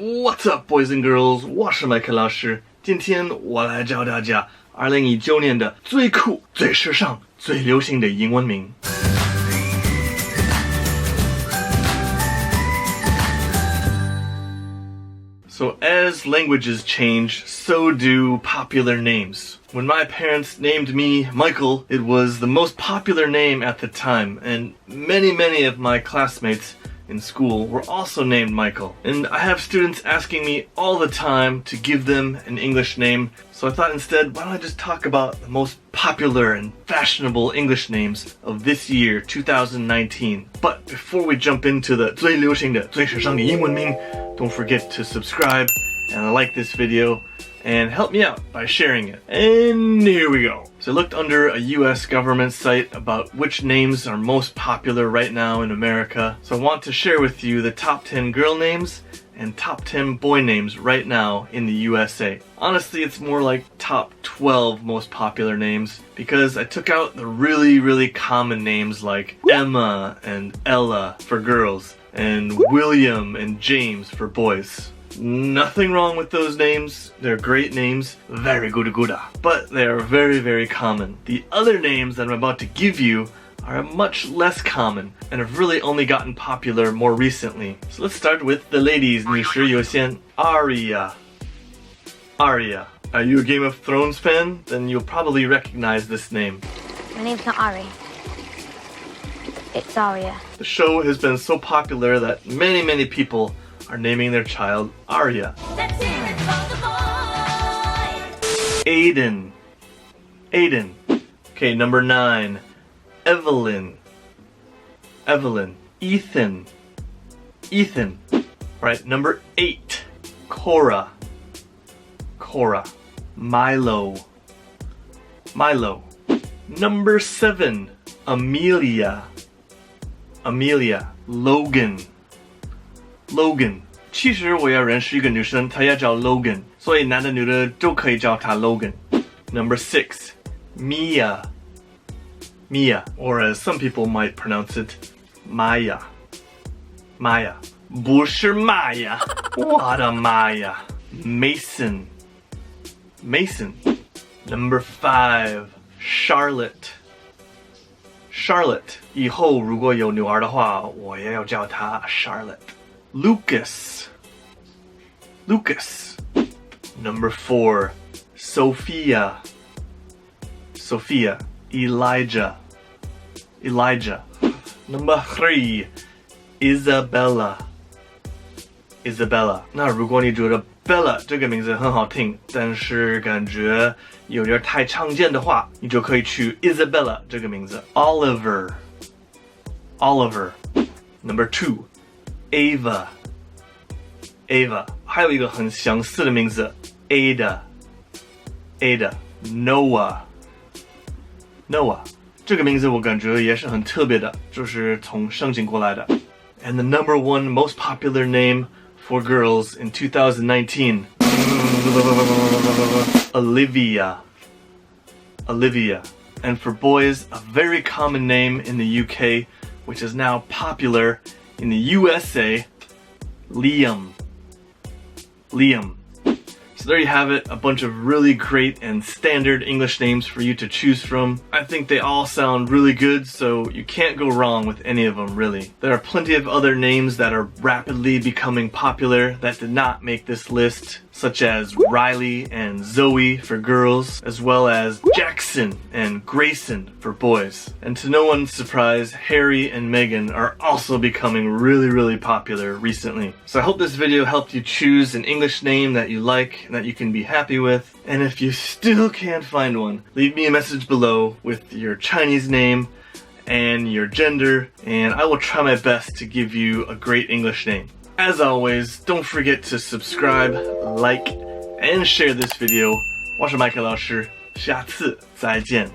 What's up, boys and girls? 我是麦克老师，今天我来教大家2019年的最酷、最时尚、最流行的英文名。So as languages change, so do popular names. When my parents named me Michael, it was the most popular name at the time, and many of my classmates in school were also named Michael. And I have students asking me all the time to give them an English name, so I thought instead, why don't I just talk about the most popular and fashionable English names of this year, 2019. But before we jump into the 最流行的、最时尚的英文名, don't forget to subscribe and like this video and help me out by sharing it. And here we go. So I looked under a US government site about which names are most popular right now in America. So I want to share with you the top 10 girl names and top 10 boy names right now in the USA. Honestly, it's more like top 12 most popular names because I took out the really common names like Emma and Ella for girls and William and James for boys. Nothing wrong with those names. They're great names. Very good. But they are very common. The other names that I'm about to give you are much less common and have really only gotten popular more recently. So let's start with the ladies. 女士优先 Arya. Arya. Are you a Game of Thrones fan? Then you'll probably recognize this name. My name's not Ari. It's Arya. The show has been so popular that many people are naming their child Arya. Aiden. Okay, number 9. Evelyn. Ethan. Right, number 8. Cora. Milo. Number 7. Amelia. Logan. 其实我也认识一个女生，她也叫 Logan， 所以男的女的都可以叫她 Logan. Number 6. Mia, or as some people might pronounce it, Maya. 不是 Maya， 我的妈呀。Mason. Number 5. Charlotte. 以后如果有女儿的话，我也要叫她 Charlotte. Lucas. Number 4. Sophia. Elijah. Number 3. Isabella. 那如果你觉得 Bella 这个名字很好听，但是感觉有点太常见的话，你就可以取 Isabella 这个名字。Oliver. Number 2. Ava. 还有一个很相似的名字 Ada. Noah. 这个名字我感觉也是很特别的，就是从圣经过来的。And the number 1 most popular name for girls in 2019. Olivia. And for boys, a very common name in the UK, which is now popular in the USA, Liam. So there you have it, a bunch of really great and standard English names for you to choose from. I think they all sound really good, so you can't go wrong with any of them, really. There are plenty of other names that are rapidly becoming popular that did not make this list, such as Riley and Zoe for girls, as well as Jackson and Grayson for boys. And to no one's surprise, Harry and Meghan are also becoming really popular recently. So I hope this video helped you choose an English name that you like and that you can be happy with. And if you still can't find one, leave me a message below with your Chinese name and your gender, and I will try my best to give you a great English name. As always, don't forget to subscribe, like, and share this video. 我是麦克老师，下次再见。